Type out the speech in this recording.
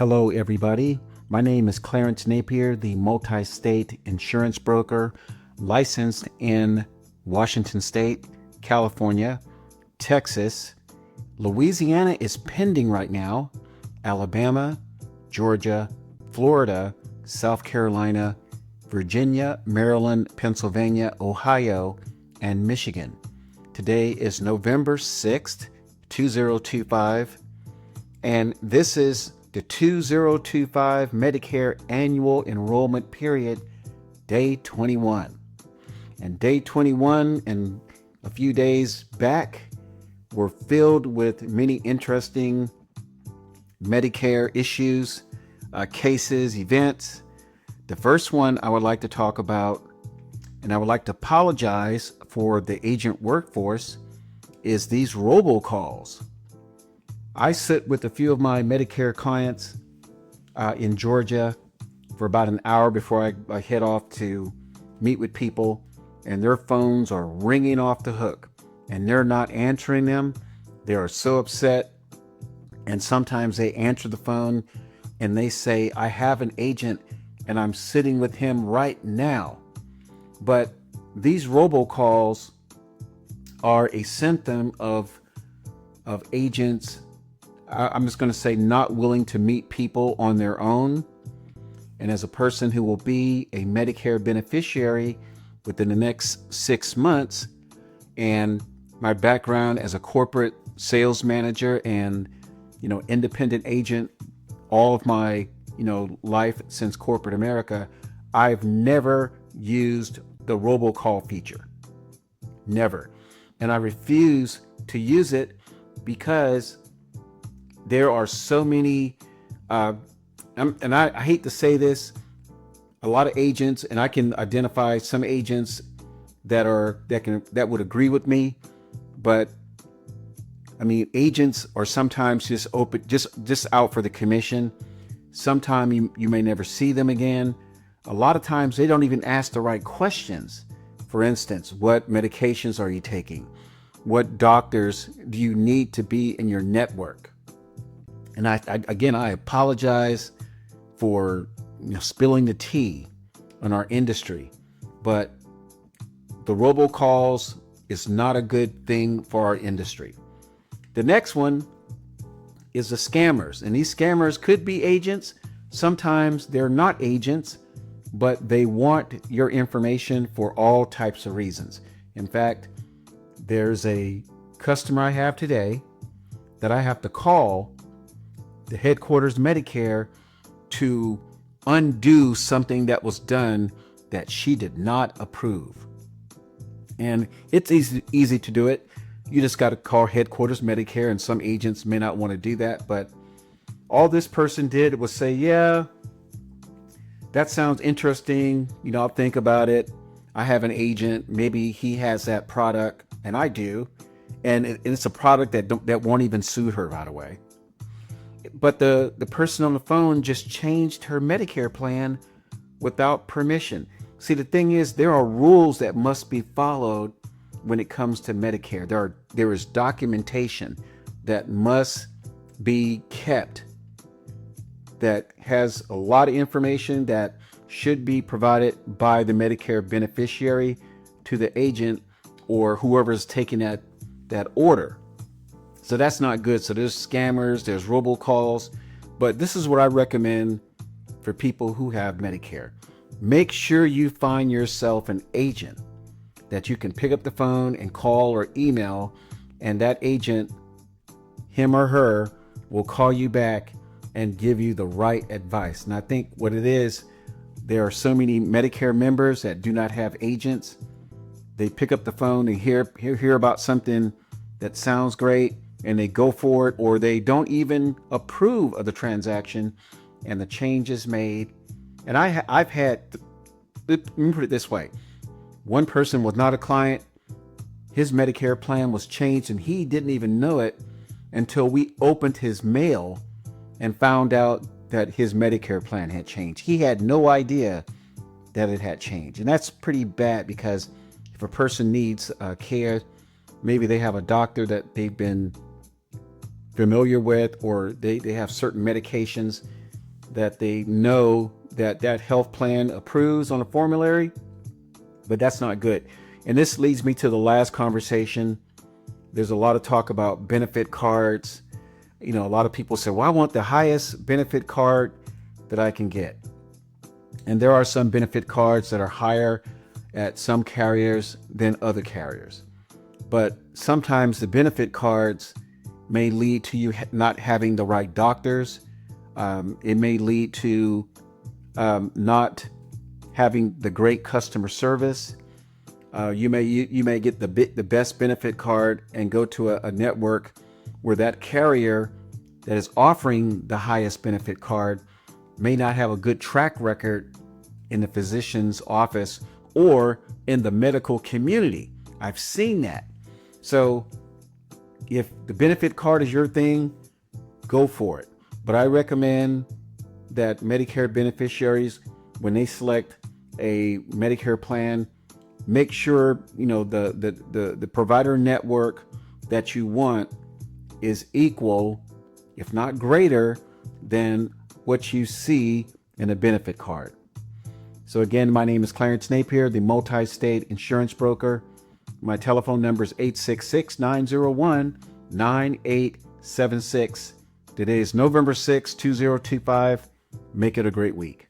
Hello, everybody. My name is Clarence Napier, the multi-state insurance broker licensed in Washington State, California, Texas. Louisiana is pending right now. Alabama, Georgia, Florida, South Carolina, Virginia, Maryland, Pennsylvania, Ohio, and Michigan. Today is November 6th, 2025, and this is the 2025 Medicare Annual Enrollment Period, Day 21. And Day 21 and a few days back were filled with many interesting Medicare issues, cases, events. The first one I would like to talk about, and I would like to apologize for the agent workforce, is these robocalls. I sit with a few of my Medicare clients in Georgia for about an hour before I head off to meet with people, and their phones are ringing off the hook and they're not answering them. They are so upset. And sometimes they answer the phone and they say, I have an agent and I'm sitting with him right now. But these robocalls are a symptom of agents, I'm just going to say, not willing to meet people on their own. And as a person who will be a Medicare beneficiary within the next 6 months, and my background as a corporate sales manager and independent agent, all of my life since corporate America, I've never used the robocall feature. Never. And I refuse to use it because there are so many, and I hate to say this, a lot of agents, and I can identify some agents that would agree with me, but I mean, agents are sometimes just out for the commission. Sometimes you may never see them again. A lot of times they don't even ask the right questions. For instance, what medications are you taking? What doctors do you need to be in your network? And I apologize for spilling the tea on our industry, but the robocalls is not a good thing for our industry. The next one is the scammers, and these scammers could be agents. Sometimes they're not agents, but they want your information for all types of reasons. In fact, there's a customer I have today that I have to call the headquarters Medicare to undo something that was done that she did not approve. And it's easy to do it. You just got to call headquarters Medicare, and some agents may not want to do that. But all this person did was say, yeah, that sounds interesting. I'll think about it. I have an agent. Maybe he has that product, and I do. And it's a product that won't even suit her right away. But the person on the phone just changed her Medicare plan without permission. See, the thing is, there are rules that must be followed when it comes to Medicare. There is documentation that must be kept that has a lot of information that should be provided by the Medicare beneficiary to the agent or whoever's taking that order. So that's not good. So there's scammers, there's robocalls, but this is what I recommend for people who have Medicare. Make sure you find yourself an agent that you can pick up the phone and call or email, and that agent, him or her, will call you back and give you the right advice. And I think what it is, there are so many Medicare members that do not have agents. They pick up the phone and hear about something that sounds great, and they go for it, or they don't even approve of the transaction and the change is made. And I've had, let me put it this way. One person was not a client. His Medicare plan was changed and he didn't even know it until we opened his mail and found out that his Medicare plan had changed. He had no idea that it had changed. And that's pretty bad, because if a person needs care, maybe they have a doctor that they've been familiar with, or they have certain medications that they know that that health plan approves on a formulary, but that's not good. And this leads me to the last conversation. There's a lot of talk about benefit cards. A lot of people say, well, I want the highest benefit card that I can get. And there are some benefit cards that are higher at some carriers than other carriers. But sometimes the benefit cards may lead to you not having the right doctors. It may lead to not having the great customer service. You may get the best benefit card and go to a network where that carrier that is offering the highest benefit card may not have a good track record in the physician's office or in the medical community. I've seen that. So if the benefit card is your thing, go for it. But I recommend that Medicare beneficiaries, when they select a Medicare plan, make sure the provider network that you want is equal, if not greater, than what you see in a benefit card. So again, my name is Clarence Napier, the multi-state insurance broker. My telephone number is 866-901-9876. Today is November 6, 2025. Make it a great week.